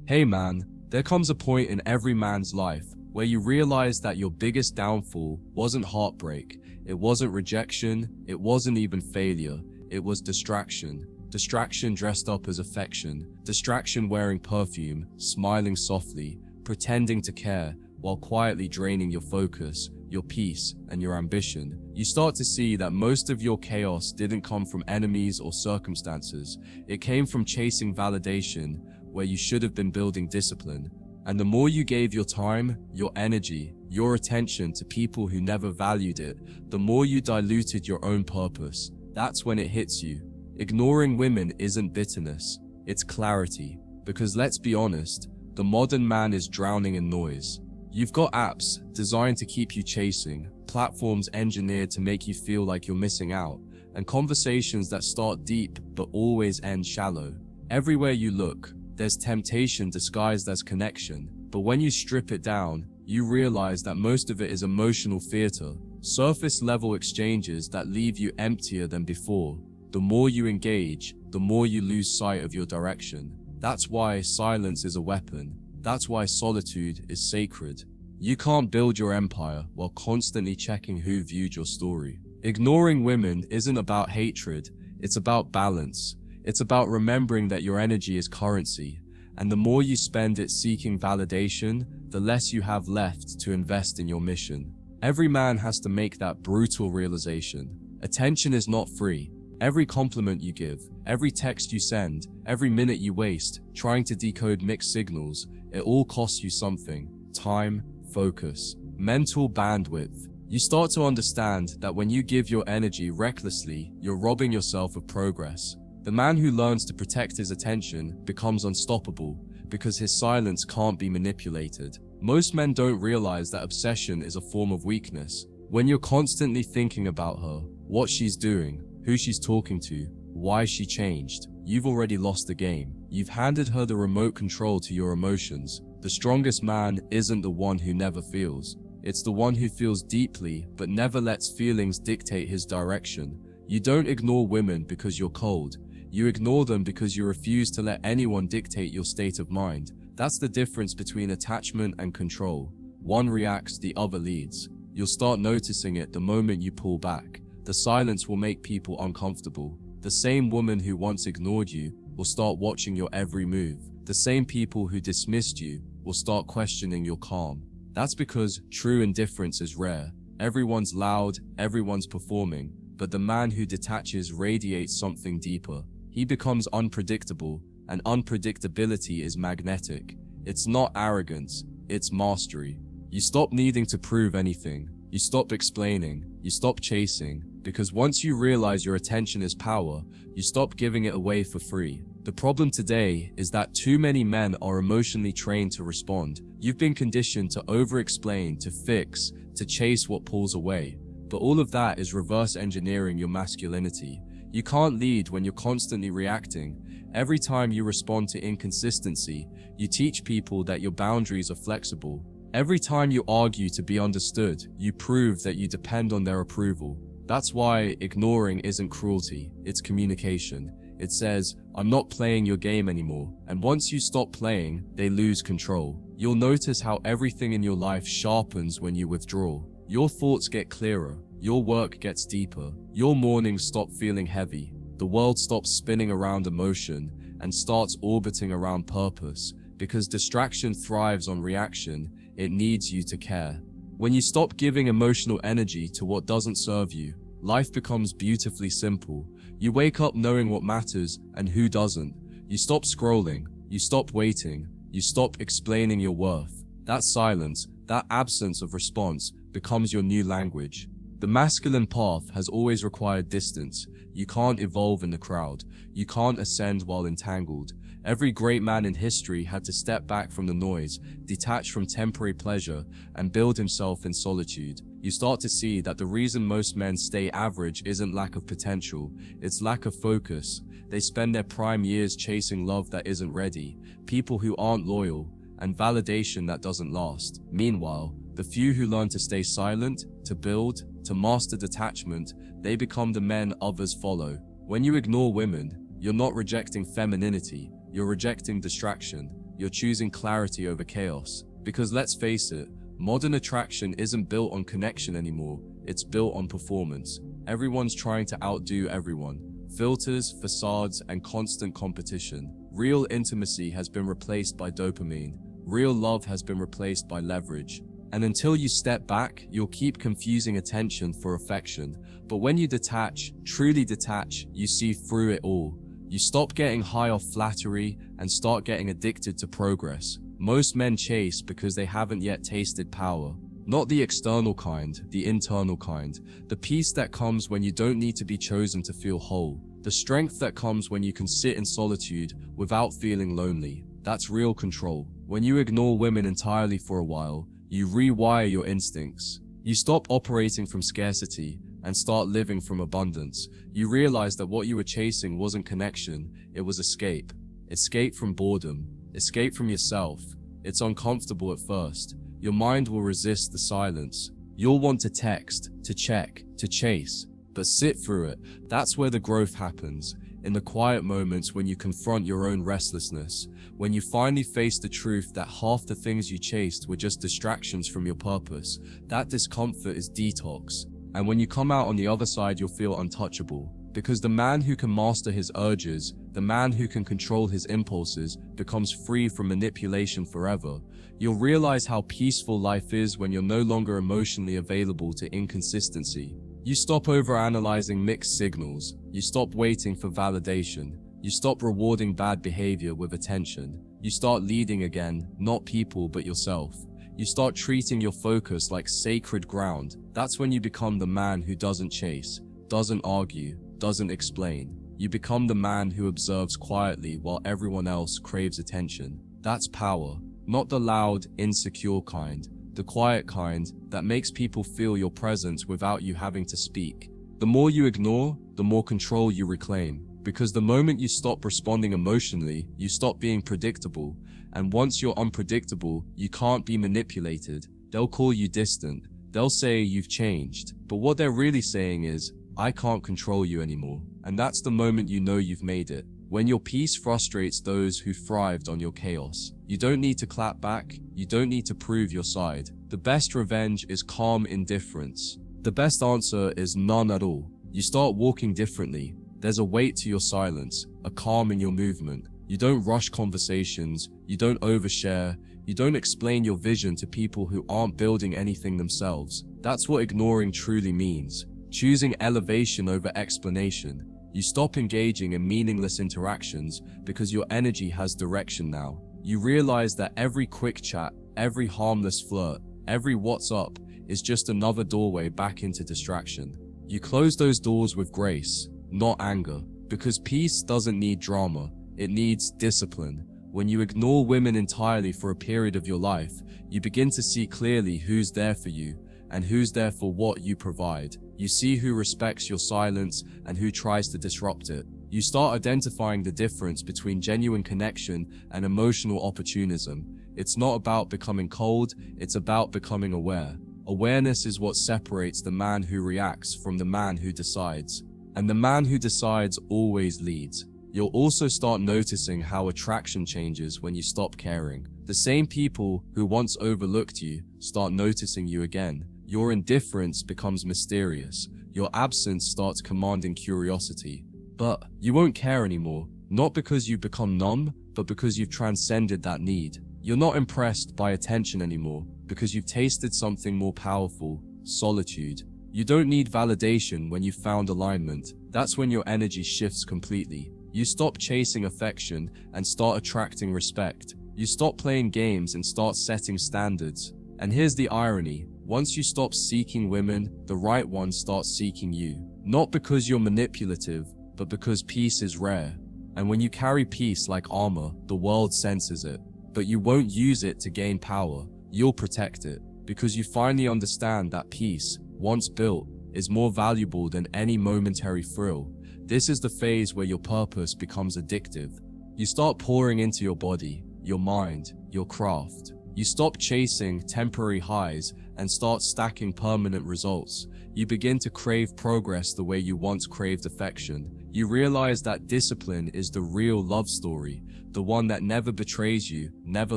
Hey man, there comes a point in every man's life where you realize that your biggest downfall wasn't heartbreak, it wasn't rejection, it wasn't even failure, it was distraction. Distraction dressed up as affection, distraction wearing perfume, smiling softly, pretending to care, while quietly draining your focus, your peace, and your ambition. You start to see that most of your chaos didn't come from enemies or circumstances. It came from chasing validation where you should have been building discipline. And the more you gave your time, your energy, your attention to people who never valued it, the more you diluted your own purpose. That's when it hits you. Ignoring women isn't bitterness, it's clarity. Because let's be honest, the modern man is drowning in noise. You've got apps designed to keep you chasing, platforms engineered to make you feel like you're missing out, and conversations that start deep but always end shallow. Everywhere you look, there's temptation disguised as connection, but when you strip it down, you realize that most of it is emotional theater, surface-level exchanges that leave you emptier than before. The more you engage, the more you lose sight of your direction. That's why silence is a weapon. That's why solitude is sacred. You can't build your empire while constantly checking who viewed your story. Ignoring women isn't about hatred, it's about balance. It's about remembering that your energy is currency, and the more you spend it seeking validation, the less you have left to invest in your mission. Every man has to make that brutal realization. Attention is not free. Every compliment you give, every text you send, every minute you waste trying to decode mixed signals, it all costs you something. Time, focus, mental bandwidth. You start to understand that when you give your energy recklessly, you're robbing yourself of progress. The man who learns to protect his attention becomes unstoppable because his silence can't be manipulated. Most men don't realize that obsession is a form of weakness. When you're constantly thinking about her, what she's doing, who she's talking to, why she changed, you've already lost the game. You've handed her the remote control to your emotions. The strongest man isn't the one who never feels. It's the one who feels deeply but never lets feelings dictate his direction. You don't ignore women because you're cold. You ignore them because you refuse to let anyone dictate your state of mind. That's the difference between attachment and control. One reacts, the other leads. You'll start noticing it the moment you pull back. The silence will make people uncomfortable. The same woman who once ignored you will start watching your every move. The same people who dismissed you will start questioning your calm. That's because true indifference is rare. Everyone's loud, everyone's performing, but the man who detaches radiates something deeper. He becomes unpredictable, and unpredictability is magnetic. It's not arrogance, it's mastery. You stop needing to prove anything. You stop explaining. You stop chasing. Because once you realize your attention is power, you stop giving it away for free. The problem today is that too many men are emotionally trained to respond. You've been conditioned to over-explain, to fix, to chase what pulls away. But all of that is reverse engineering your masculinity. You can't lead when you're constantly reacting. Every time you respond to inconsistency, you teach people that your boundaries are flexible. Every time you argue to be understood, you prove that you depend on their approval. That's why ignoring isn't cruelty, it's communication. It says, I'm not playing your game anymore. And once you stop playing, they lose control. You'll notice how everything in your life sharpens when you withdraw. Your thoughts get clearer. Your work gets deeper. Your mornings stop feeling heavy. The world stops spinning around emotion and starts orbiting around purpose. Because distraction thrives on reaction, it needs you to care. When you stop giving emotional energy to what doesn't serve you, life becomes beautifully simple. You wake up knowing what matters and who doesn't. You stop scrolling. You stop waiting. You stop explaining your worth. That silence, that absence of response, becomes your new language. The masculine path has always required distance. You can't evolve in the crowd. You can't ascend while entangled. Every great man in history had to step back from the noise, detach from temporary pleasure, and build himself in solitude. You start to see that the reason most men stay average isn't lack of potential, it's lack of focus. They spend their prime years chasing love that isn't ready, people who aren't loyal, and validation that doesn't last. Meanwhile, the few who learn to stay silent, to build, to master detachment, they become the men others follow. When you ignore women, you're not rejecting femininity, you're rejecting distraction. you're choosing clarity over chaos. Because let's face it, modern attraction isn't built on connection anymore, it's built on performance. Everyone's trying to outdo everyone. Filters, facades, and constant competition. Real intimacy has been replaced by dopamine. Real love has been replaced by leverage. And until you step back, you'll keep confusing attention for affection. But when you detach, truly detach, you see through it all. You stop getting high off flattery and start getting addicted to progress. Most men chase because they haven't yet tasted power. Not the external kind, the internal kind. The peace that comes when you don't need to be chosen to feel whole. The strength that comes when you can sit in solitude without feeling lonely. That's real control. When you ignore women entirely for a while, you rewire your instincts. You stop operating from scarcity and start living from abundance. You realize that what you were chasing wasn't connection, it was escape. Escape from boredom. Escape from yourself. It's uncomfortable at first. Your mind will resist the silence. You'll want to text, to check, to chase. But sit through it. That's where the growth happens. In the quiet moments when you confront your own restlessness. When you finally face the truth that half the things you chased were just distractions from your purpose. That discomfort is detox. And when you come out on the other side, you'll feel untouchable. Because the man who can master his urges, the man who can control his impulses, becomes free from manipulation forever. You'll realize how peaceful life is when you're no longer emotionally available to inconsistency. You stop overanalyzing mixed signals. You stop waiting for validation. You stop rewarding bad behavior with attention. You start leading again, not people but yourself. You start treating your focus like sacred ground. That's when you become the man who doesn't chase, doesn't argue, doesn't explain. You become the man who observes quietly while everyone else craves attention. That's power, not the loud, insecure kind, the quiet kind that makes people feel your presence without you having to speak. The more you ignore, the more control you reclaim. Because the moment you stop responding emotionally, you stop being predictable. And once you're unpredictable, you can't be manipulated. They'll call you distant. They'll say you've changed. But what they're really saying is, I can't control you anymore. And that's the moment you know you've made it. When your peace frustrates those who thrived on your chaos. You don't need to clap back. You don't need to prove your side. The best revenge is calm indifference. The best answer is none at all. You start walking differently. There's a weight to your silence, a calm in your movement. You don't rush conversations. You don't overshare. You don't explain your vision to people who aren't building anything themselves. That's what ignoring truly means. Choosing elevation over explanation. You stop engaging in meaningless interactions because your energy has direction now. You realize that every quick chat, every harmless flirt, every what's up is just another doorway back into distraction. You close those doors with grace, not anger, because peace doesn't need drama, it needs discipline. When you ignore women entirely for a period of your life, you begin to see clearly who's there for you and who's there for what you provide. You see who respects your silence and who tries to disrupt it. You start identifying the difference between genuine connection and emotional opportunism. It's not about becoming cold, it's about becoming aware. Awareness is what separates the man who reacts from the man who decides. And the man who decides always leads. You'll also start noticing how attraction changes when you stop caring. The same people who once overlooked you start noticing you again. Your indifference becomes mysterious. Your absence starts commanding curiosity. But you won't care anymore, not because you've become numb, but because you've transcended that need. You're not impressed by attention anymore, because you've tasted something more powerful, solitude. You don't need validation when you've found alignment. That's when your energy shifts completely. You stop chasing affection and start attracting respect. You stop playing games and start setting standards. And here's the irony. Once you stop seeking women, the right ones start seeking you. Not because you're manipulative, but because peace is rare. And when you carry peace like armor, the world senses it. But you won't use it to gain power. You'll protect it. Because you finally understand that peace, once built, is more valuable than any momentary thrill. This is the phase where your purpose becomes addictive. You start pouring into your body, your mind, your craft. You stop chasing temporary highs and start stacking permanent results. You begin to crave progress the way you once craved affection. You realize that discipline is the real love story, the one that never betrays you, never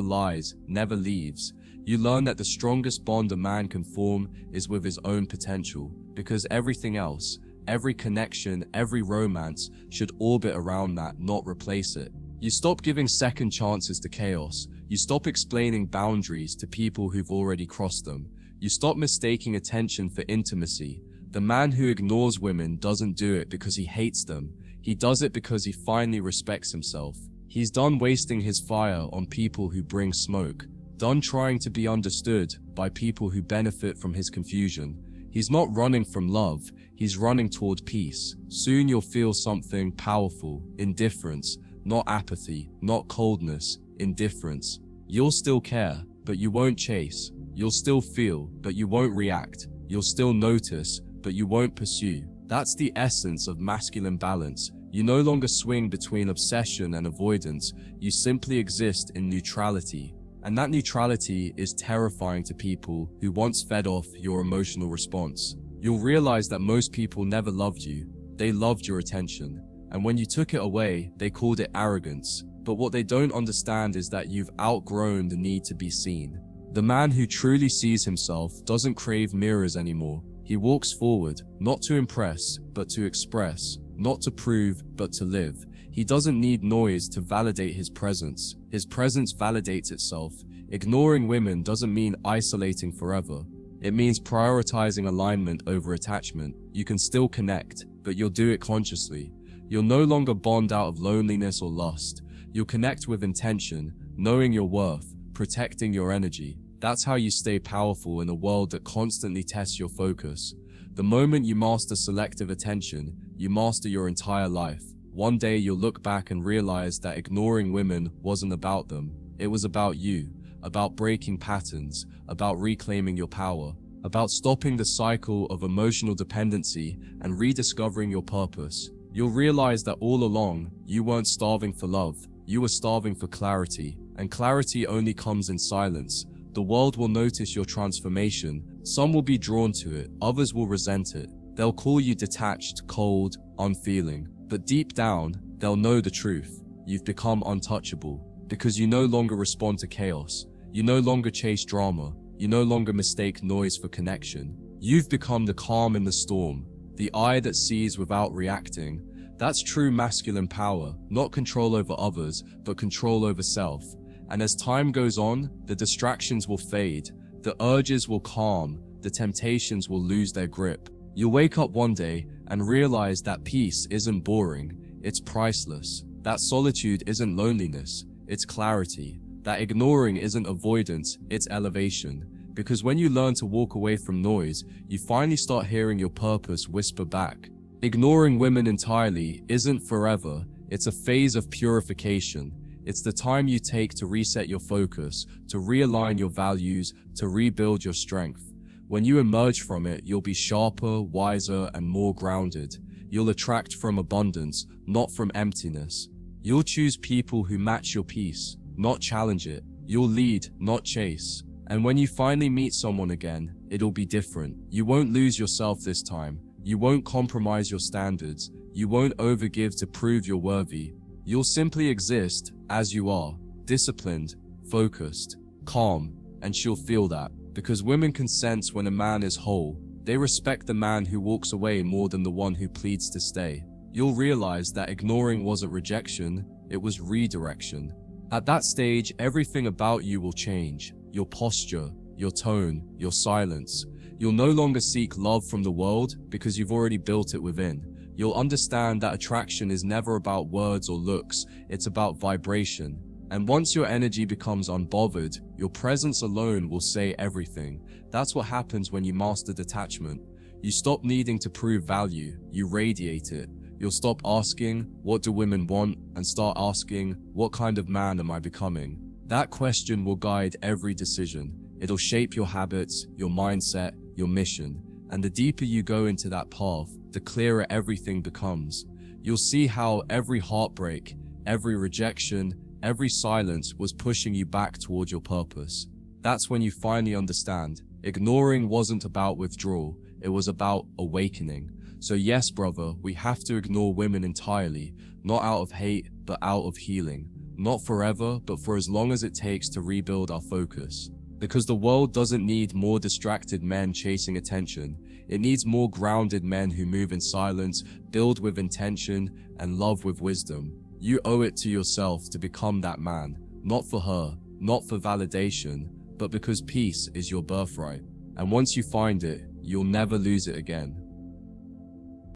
lies, never leaves. You learn that the strongest bond a man can form is with his own potential, because everything else, every connection, every romance should orbit around that, not replace it. You stop giving second chances to chaos. You stop explaining boundaries to people who've already crossed them. You stop mistaking attention for intimacy. The man who ignores women doesn't do it because he hates them. He does it because he finally respects himself. He's done wasting his fire on people who bring smoke, done trying to be understood by people who benefit from his confusion. He's not running from love, he's running toward peace. Soon you'll feel something powerful, indifference, not apathy, not coldness, indifference. You'll still care, but you won't chase. You'll still feel, but you won't react. You'll still notice, but you won't pursue. That's the essence of masculine balance. You no longer swing between obsession and avoidance. You simply exist in neutrality. And that neutrality is terrifying to people who once fed off your emotional response. You'll realize that most people never loved you. They loved your attention. And when you took it away, they called it arrogance. But what they don't understand is that you've outgrown the need to be seen. The man who truly sees himself doesn't crave mirrors anymore. He walks forward, not to impress, but to express, not to prove, but to live. He doesn't need noise to validate his presence. His presence validates itself. Ignoring women doesn't mean isolating forever. It means prioritizing alignment over attachment. You can still connect, but you'll do it consciously. You'll no longer bond out of loneliness or lust. You'll connect with intention, knowing your worth, protecting your energy. That's how you stay powerful in a world that constantly tests your focus. The moment you master selective attention, you master your entire life. One day you'll look back and realize that ignoring women wasn't about them. It was about you, about breaking patterns, about reclaiming your power, about stopping the cycle of emotional dependency and rediscovering your purpose. You'll realize that all along, you weren't starving for love, you were starving for clarity, and clarity only comes in silence. The world will notice your transformation. Some will be drawn to it, others will resent it. They'll call you detached, cold, unfeeling. But deep down, they'll know the truth. You've become untouchable, because you no longer respond to chaos. You no longer chase drama. You no longer mistake noise for connection. You've become the calm in the storm, the eye that sees without reacting. That's true masculine power, not control over others, but control over self. And as time goes on, the distractions will fade, the urges will calm, the temptations will lose their grip. You'll wake up one day and realize that peace isn't boring, it's priceless. That solitude isn't loneliness, it's clarity. That ignoring isn't avoidance, it's elevation. Because when you learn to walk away from noise, you finally start hearing your purpose whisper back. Ignoring women entirely isn't forever, it's a phase of purification. It's the time you take to reset your focus, to realign your values, to rebuild your strength. When you emerge from it, you'll be sharper, wiser, and more grounded. You'll attract from abundance, not from emptiness. You'll choose people who match your peace, not challenge it. You'll lead, not chase. And when you finally meet someone again, it'll be different. You won't lose yourself this time. You won't compromise your standards. You won't overgive to prove you're worthy. You'll simply exist as you are, disciplined, focused, calm, and she'll feel that. Because women can sense when a man is whole. They respect the man who walks away more than the one who pleads to stay. You'll realize that ignoring wasn't rejection, it was redirection. At that stage, everything about you will change. Your posture, your tone, your silence. You'll no longer seek love from the world because you've already built it within. You'll understand that attraction is never about words or looks, it's about vibration. And once your energy becomes unbothered, your presence alone will say everything. That's what happens when you master detachment. You stop needing to prove value, you radiate it. You'll stop asking, what do women want? And start asking, what kind of man am I becoming? That question will guide every decision. It'll shape your habits, your mindset, your mission. And the deeper you go into that path, the clearer everything becomes. You'll see how every heartbreak, every rejection, every silence was pushing you back towards your purpose. That's when you finally understand. Ignoring wasn't about withdrawal, it was about awakening. So yes, brother, we have to ignore women entirely, not out of hate, but out of healing. Not forever, but for as long as it takes to rebuild our focus. Because the world doesn't need more distracted men chasing attention. It needs more grounded men who move in silence, build with intention, and love with wisdom. You owe it to yourself to become that man. Not for her, not for validation, but because peace is your birthright. And once you find it, you'll never lose it again.